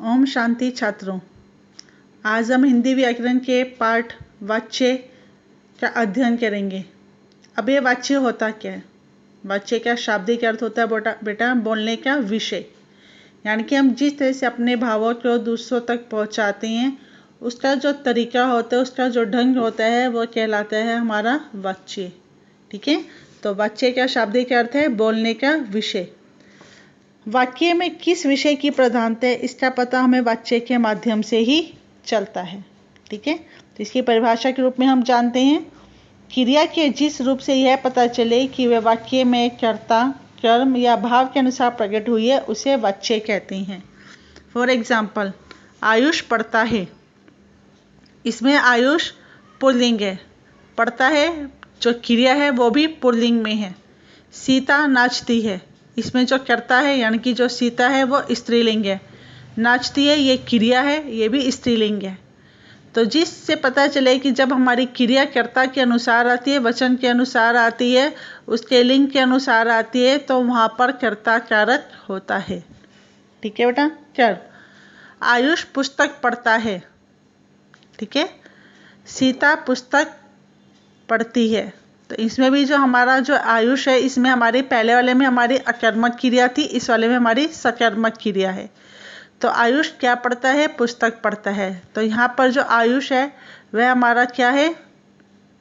ओम शांति छात्रों, आज हम हिंदी व्याकरण के पाठ वाच्य का अध्ययन करेंगे। अब ये वाच्य होता क्या है? वाच्य का शाब्दिक अर्थ होता है बेटा बोलने का विषय, यानी कि हम जिस तरह से अपने भावों को दूसरों तक पहुंचाते हैं उसका जो तरीका होता है, उसका जो ढंग होता है वो कहलाता है हमारा वाच्य। ठीक है, तो वाच्य का शाब्दिक अर्थ है बोलने का विषय। वाक्य में किस विषय की प्रधानता है इसका पता हमें वाच्य के माध्यम से ही चलता है। ठीक है, तो इसकी परिभाषा के रूप में हम जानते हैं क्रिया के जिस रूप से यह पता चले कि वह वाक्य में कर्ता, कर्म या भाव के अनुसार प्रकट हुई है उसे वाच्य कहते हैं। फॉर एग्जाम्पल, आयुष पढ़ता है, इसमें आयुष पुल्लिंग है, पढ़ता है जो क्रिया है वो भी पुल्लिंग में है। सीता नाचती है, इसमें जो कर्ता है यानी कि जो सीता है वो स्त्रीलिंग है, नाचती है ये क्रिया है, ये भी स्त्रीलिंग है। तो जिससे पता चले कि जब हमारी क्रिया कर्ता के अनुसार आती है, वचन के अनुसार आती है, उसके लिंग के अनुसार आती है, तो वहाँ पर कर्ता कारक होता है। ठीक है बेटा, कर आयुष पुस्तक पढ़ता है। ठीक है, सीता पुस्तक पढ़ती है, तो इसमें भी जो हमारा जो आयुष है इसमें हमारे पहले वाले में हमारी अकर्मक क्रिया थी, इस वाले में हमारी सकर्मक क्रिया है। तो आयुष क्या पढ़ता है? पुस्तक पढ़ता है। तो यहाँ पर जो आयुष है वह हमारा क्या है?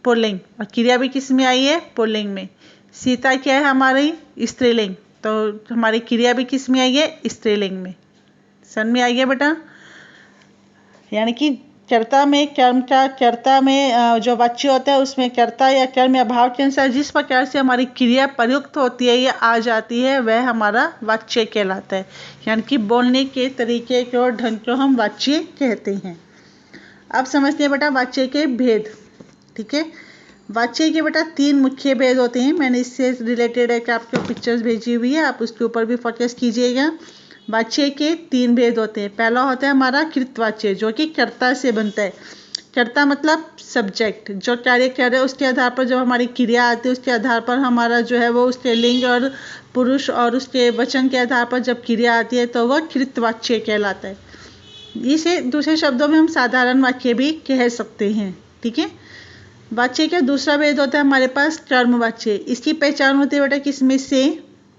पुल्लिंग, और क्रिया भी किस में आई है? पुल्लिंग में। सीता क्या है? हमारी स्त्रीलिंग, तो हमारी क्रिया भी किस में आई है? स्त्रीलिंग में। समझ में आई है बेटा? यानी कि कर्ता में कर्म का, कर्ता में जो वाच्य होता है उसमें कर्ता या कर्म या भाव के अनुसार जिस प्रकार से हमारी क्रिया प्रयुक्त होती है या आ जाती है वह हमारा वाच्य कहलाता है। यानी कि बोलने के तरीके को, ढंग को हम वाच्य कहते हैं। अब समझते हैं बेटा वाच्य के भेद। ठीक है, वाच्य के बेटा 3 मुख्य भेद होते हैं। मैंने इससे रिलेटेड एक आपको पिक्चर्स भेजी हुई है, आप उसके ऊपर भी फोकस कीजिएगा। वाच्य के 3 भेद होते हैं। पहला होता है हमारा कृतवाच्य, जो कि कर्ता से बनता है। कर्ता मतलब सब्जेक्ट, जो कार्य कर रहे हैं उसके आधार पर जब हमारी क्रिया आती है उसके आधार पर हमारा जो है वो उसके लिंग और पुरुष और उसके वचन के आधार पर जब क्रिया आती है तो वह कृतवाच्य कहलाता है। इसे दूसरे शब्दों में हम साधारण वाक्य भी कह सकते हैं। ठीक है, वाच्य का दूसरा भेद होता है हमारे पास कर्मवाच्य। इसकी पहचान होती है बेटा किसमें से?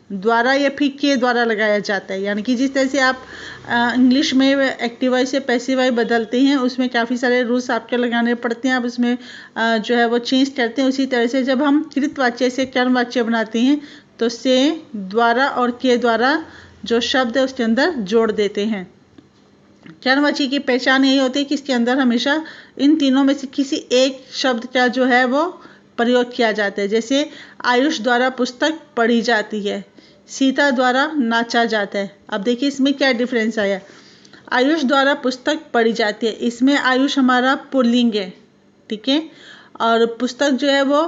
द्वारा या फिर के द्वारा लगाया जाता है। यानी कि जिस तरह से आप इंग्लिश में एक्टिव वॉइस से पैसिव वॉइस बदलते हैं उसमें काफ़ी सारे रूल्स आपके लगाने पड़ते हैं, आप उसमें जो है वो चेंज करते हैं। उसी तरह से जब हम कृतवाच्य से कर्मवाच्य बनाते हैं तो से, द्वारा और के द्वारा जो शब्द है उसके अंदर जोड़ देते हैं। कर्मवाच्य की पहचान यही होती है कि इसके अंदर हमेशा इन तीनों में से किसी एक शब्द का जो है वो प्रयोग किया जाता है। जैसे आयुष द्वारा पुस्तक पढ़ी जाती है, सीता द्वारा नाचा जाता है। अब देखिए इसमें क्या डिफरेंस आया। आयुष द्वारा पुस्तक पढ़ी जाती है, इसमें आयुष हमारा पुल्लिंग है। ठीक है, और पुस्तक जो है वो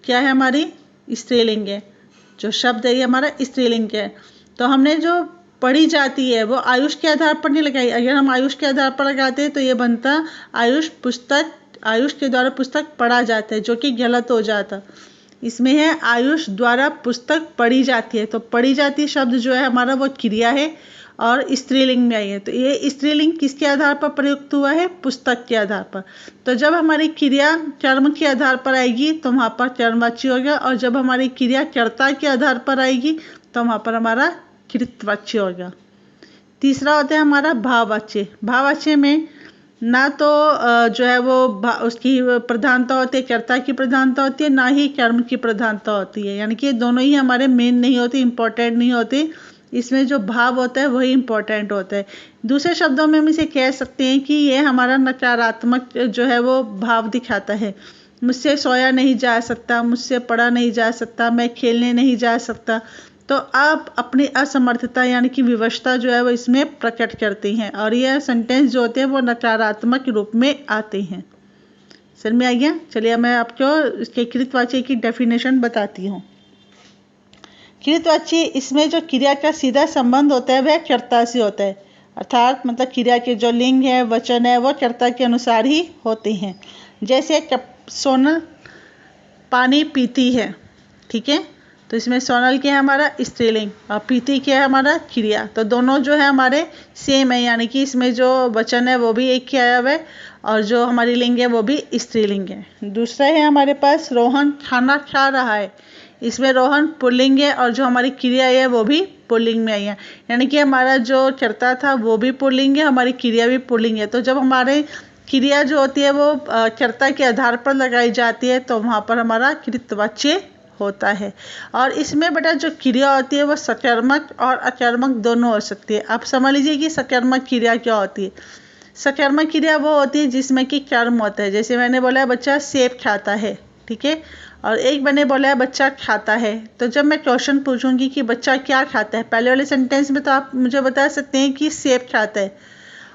क्या है? हमारी स्त्रीलिंग है। जो शब्द है ये हमारा स्त्रीलिंग है। तो हमने जो पढ़ी जाती है वो आयुष के आधार पर नहीं लगाई। अगर हम आयुष के आधार पर लगाते हैं तो ये बनता आयुष पुस्तक, आयुष के द्वारा पुस्तक पढ़ा जाता है, जो कि गलत हो जाता। इसमें है आयुष द्वारा पुस्तक पढ़ी जाती है। तो पढ़ी जाती शब्द जो है हमारा वो क्रिया है और स्त्रीलिंग में आई है। तो ये स्त्रीलिंग किसके आधार पर प्रयुक्त हुआ है? पुस्तक के आधार पर। तो जब हमारी क्रिया कर्म के आधार पर आएगी तो वहाँ पर कर्मवाच्य होगा, और जब हमारी क्रिया कर्ता के आधार पर आएगी तो वहाँ पर हमारा कृतवाच्य होगा। तीसरा होता है हमारा भाववाच्य। भाववाच्य में ना तो जो है वो उसकी प्रधानता होती है, कर्ता की प्रधानता होती है, ना ही कर्म की प्रधानता होती है। यानी कि दोनों ही हमारे मेन नहीं होते, इम्पोर्टेंट नहीं होते। इसमें जो भाव होता है वही इम्पोर्टेंट होता है। दूसरे शब्दों में हम इसे कह सकते हैं कि ये हमारा नकारात्मक जो है वो भाव दिखाता है। मुझसे सोया नहीं जा सकता, मुझसे पढ़ा नहीं जा सकता, मैं खेलने नहीं जा सकता। तो आप अपनी असमर्थता यानी कि विवशता जो है वो इसमें प्रकट करते हैं, और यह सेंटेंस जो होते हैं वो नकारात्मक रूप में आते हैं। समझ में आ गया? चलिए मैं आपको इसके कृतवाच्य की डेफिनेशन बताती हूँ। कृतवाच्य, इसमें जो क्रिया का सीधा संबंध होता है वह कर्ता से होता है। अर्थात मतलब क्रिया के जो लिंग है, वचन है, वो कर्ता के अनुसार ही होते हैं। जैसे सोनल पानी पीती है। ठीक है, तो तो इसमें सोनल क्या है हमारा स्त्रीलिंग और प्रीति क्या है हमारा क्रिया। तो दोनों जो है हमारे सेम है, यानी कि इसमें जो वचन है वो भी एक ही आया हुआ है और जो हमारी लिंग है वो भी स्त्रीलिंग है। दूसरा है हमारे पास रोहन खाना खा रहा है। इसमें रोहन पुल्लिंग है और जो हमारी क्रिया है वो भी पुल्लिंग में आई है, यानी कि हमारा जो कर्ता था वो भी पुल्लिंग है, हमारी क्रिया भी पुल्लिंग है। तो जब हमारे क्रिया जो होती है वो कर्ता के आधार पर लगाई जाती है तो वहाँ पर हमारा कृतवाच्य होता है। और इसमें बेटा जो क्रिया होती है वो सकर्मक और अकर्मक दोनों हो सकती है। आप समझ लीजिए कि सकर्मक क्रिया क्या होती है। सकर्मक क्रिया वो होती है जिसमें कि कर्म होता है, जैसे मैंने बोला बच्चा सेब खाता है, ठीक है, और एक मैंने बोला है बच्चा खाता है। तो जब मैं क्वेश्चन पूछूंगी कि बच्चा क्या खाता है, पहले वाले सेंटेंस में तो आप मुझे बता सकते हैं कि सेब खाता है,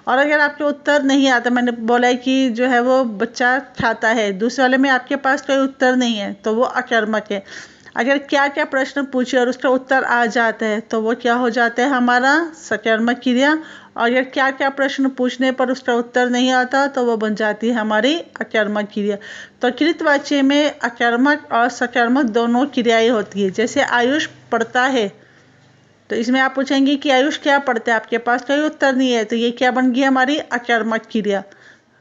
और अगर आपके उत्तर नहीं आता, मैंने बोला है कि जो है वो बच्चा खाता है, दूसरे वाले में आपके पास कोई उत्तर नहीं है तो वो अकर्मक है। अगर क्या क्या प्रश्न पूछे और उसका उत्तर आ जाता है तो वो क्या हो जाता है हमारा सकर्मक क्रिया, और अगर क्या क्या प्रश्न पूछने पर उसका उत्तर नहीं आता तो वो बन जाती है हमारी अकर्मक क्रिया। तो कृतवाच्य में अकर्मक और सकर्मक दोनों क्रियाएं होती है। जैसे आयुष पढ़ता है, तो इसमें आप पूछेंगे कि आयुष क्या पढ़ता है, आपके पास कोई उत्तर नहीं है, तो ये क्या बन गई हमारी अकर्मक क्रिया।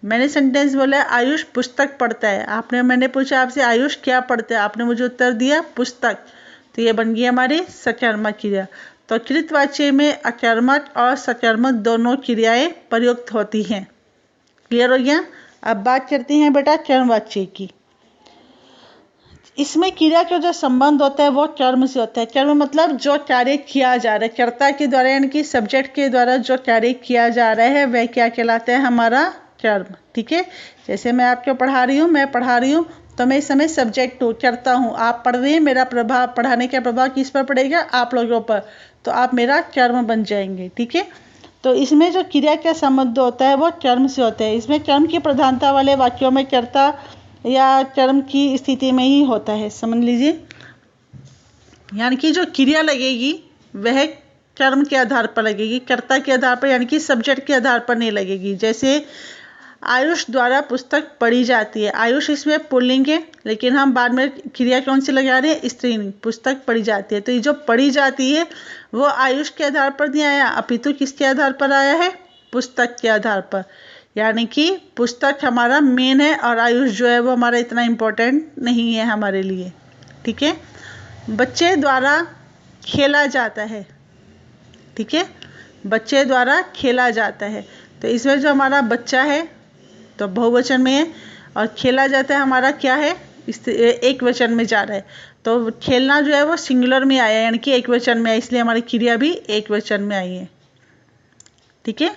मैंने सेंटेंस बोला आयुष पुस्तक पढ़ता है, मैंने पूछा आपसे आयुष क्या पढ़ता है, आपने मुझे उत्तर दिया पुस्तक, तो ये बन गई हमारी सकर्मक क्रिया। तो कृतवाच्य में अकर्मक और सकर्मक दोनों क्रियाएं प्रयुक्त होती हैं। क्लियर हो गया। अब बात करते हैं बेटा कर्मवाच्य की। इसमें क्रिया का जो संबंध होता है वो कर्म से होता है। कर्म मतलब जो कार्य किया जा रहा है कर्ता के द्वारा, यानी कि सब्जेक्ट के द्वारा जो कार्य किया जा रहा है वह क्या कहलाता है हमारा कर्म, ठीक है। जैसे मैं आपको पढ़ा रही हूँ, मैं पढ़ा रही हूँ तो मैं इस समय सब्जेक्ट हूँ, करता हूँ, आप पढ़ रहे हैं, मेरा प्रभाव, पढ़ाने का प्रभाव किस पर पड़ेगा, आप लोगों पर, तो आप मेरा कर्म बन जाएंगे, ठीक है। तो इसमें जो क्रिया का संबंध होता है वो कर्म से होता है। इसमें कर्म की प्रधानता वाले वाक्यों में कर्ता या कर्म की स्थिति में ही होता है, समझ लीजिए। यानी कि जो क्रिया लगेगी वह कर्म के आधार पर लगेगी, कर्ता के आधार पर, यानी कि सब्जेक्ट के आधार पर नहीं लगेगी। जैसे आयुष द्वारा पुस्तक पढ़ी जाती है, आयुष इसमें पुल्लिंग है, लेकिन हम बाद में क्रिया कौन सी लगा रहे हैं, स्त्रीलिंग, पुस्तक पढ़ी जाती है। तो ये जो पढ़ी जाती है वो आयुष के आधार पर नहीं आया, अपितु किसके आधार पर आया है, पुस्तक के आधार पर। यानी कि पुस्तक हमारा मेन है और आयुष जो है वो हमारा इतना इम्पोर्टेंट नहीं है हमारे लिए, ठीक है। बच्चे द्वारा खेला जाता है, ठीक है, बच्चे द्वारा खेला जाता है। तो इसमें जो हमारा बच्चा है तो बहुवचन में है, और खेला जाता है हमारा क्या है, एक वचन में जा रहा है। तो खेलना जो है वो सिंगुलर में आया, यानी कि एक वचन में आया, इसलिए हमारी क्रिया भी एक वचन में आई है, ठीक है।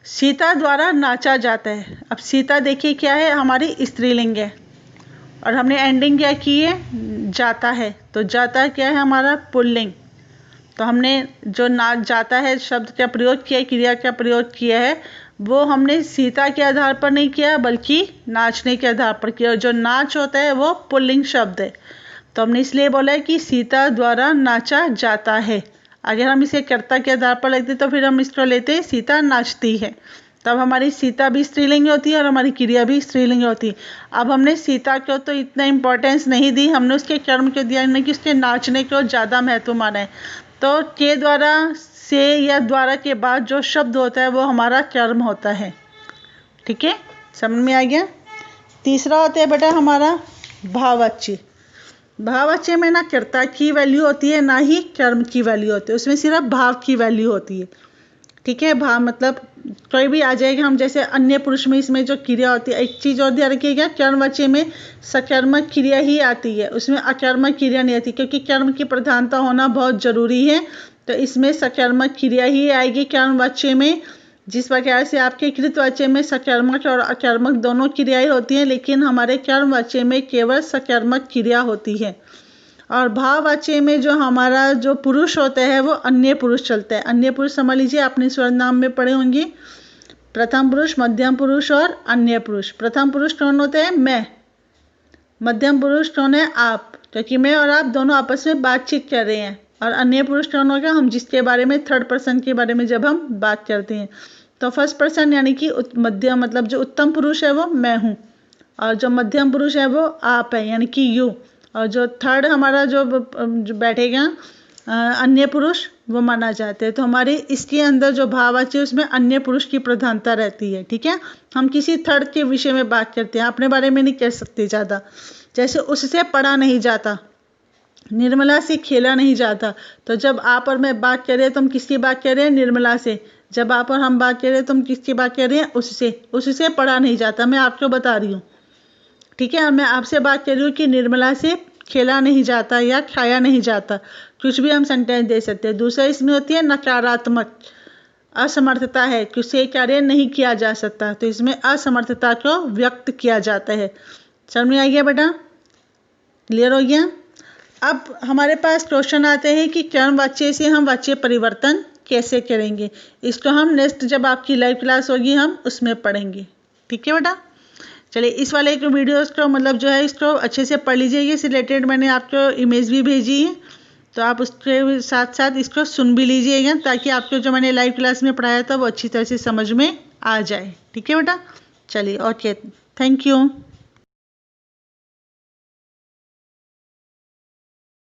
सीता द्वारा नाचा जाता है। अब सीता देखिए क्या है, हमारी स्त्रीलिंग है, और हमने एंडिंग क्या की है, जाता है, तो जाता क्या है हमारा पुल्लिंग। तो हमने जो नाच जाता है शब्द का प्रयोग किया, क्रिया का प्रयोग किया है, वो हमने सीता के आधार पर नहीं किया बल्कि नाचने के आधार पर किया। जो नाच होता है वो पुल्लिंग शब्द है, तो हमने इसलिए बोला है कि सीता द्वारा नाचा जाता है। अगर हम इसे कर्ता के आधार पर लेते तो फिर हम इसको लेते सीता नाचती है, तब हमारी सीता भी स्त्रीलिंग होती है और हमारी क्रिया भी स्त्रीलिंग होती है। अब हमने सीता को तो इतना इम्पोर्टेंस नहीं दी, हमने उसके कर्म को दिया, यानी कि उसके नाचने को ज़्यादा महत्व माना है। तो के द्वारा से या द्वारा के बाद जो शब्द होता है वो हमारा कर्म होता है, ठीक है, समझ में आ गया। तीसरा होता है बेटा हमारा भाववाच्य। भाववाच्य में ना कर्ता की वैल्यू होती है ना ही कर्म की वैल्यू होती है, उसमें सिर्फ भाव की वैल्यू होती है, ठीक है। भाव मतलब कोई भी आ जाएगा, हम जैसे अन्य पुरुष में इसमें जो क्रिया होती है, एक चीज़ और ध्यान रखिएगा, कर्मवाच्य में सकर्मक क्रिया ही आती है, उसमें अकर्मक क्रिया नहीं आती, क्योंकि कर्म की प्रधानता होना बहुत जरूरी है। तो इसमें सकर्मक क्रिया ही आएगी कर्मवाच्य में। जिस प्रकार से आपके कृतवाच्य में सकर्मक और अकर्मक दोनों क्रियाएं होती हैं, लेकिन हमारे कर्मवाच्य में केवल सकर्मक क्रिया होती है। और भाववाच्य में जो हमारा जो पुरुष होता है वो अन्य पुरुष चलता है। अन्य पुरुष समझ लीजिए, आपने सर्वनाम में पढ़े होंगे, प्रथम पुरुष, मध्यम पुरुष और अन्य पुरुष। प्रथम पुरुष कौन होता है, मैं। मध्यम पुरुष कौन है, आप, क्योंकि मैं और आप दोनों आपस में बातचीत कर रहे हैं। और अन्य पुरुष कौन होगा, हम जिसके बारे में, थर्ड पर्सन के बारे में जब हम बात करते हैं। तो फर्स्ट पर्सन यानी कि मध्यम, मतलब जो उत्तम पुरुष है वो मैं हूँ, और जो मध्यम पुरुष है वो आप है, यानी कि यू, और जो थर्ड हमारा जो बैठेगा अन्य पुरुष, वो माना जाता है। तो हमारे इसके अंदर जो भाववाची है उसमें अन्य पुरुष की प्रधानता रहती है। ठीक है, हम किसी थर्ड के विषय में बात करते हैं, अपने बारे में नहीं कह सकते ज़्यादा। जैसे उससे पढ़ा नहीं जाता, निर्मला से खेला नहीं जाता। तो जब आप और मैं बात कर रहे हैं तो हम किसकी बात कर रहे हैं? निर्मला से। जब आप और हम बात कर रहे हैं तो हम किसकी बात कर रहे हैं? उससे पढ़ा नहीं जाता, मैं आपको बता रही हूँ। ठीक है, मैं आपसे बात कर रही हूँ कि निर्मला से खेला नहीं जाता या खाया नहीं जाता, कुछ भी हम सेंटेंस दे सकते हैं। दूसरा इसमें होती है नकारात्मक, असमर्थता है, किसी कार्य नहीं किया जा सकता, तो इसमें असमर्थता को व्यक्त किया जाता है। समझ में आ गया बेटा? क्लियर हो गया? अब हमारे पास क्वेश्चन आते हैं कि कर्म वाच्य से हम वाच्य परिवर्तन कैसे करेंगे। इसको हम नेक्स्ट जब आपकी लाइव क्लास होगी हम उसमें पढ़ेंगे। ठीक है बेटा? चलिए, इस वाले एक वीडियोस को मतलब जो है इसको अच्छे से पढ़ लीजिए। इससे रिलेटेड मैंने आपको इमेज भी भेजी है, तो आप उसके साथ साथ इसको सुन भी लीजिएगा, ताकि आपको जो मैंने लाइव क्लास में पढ़ाया था वो अच्छी तरह से समझ में आ जाए। ठीक है बेटा? चलिए, ओके, थैंक यू।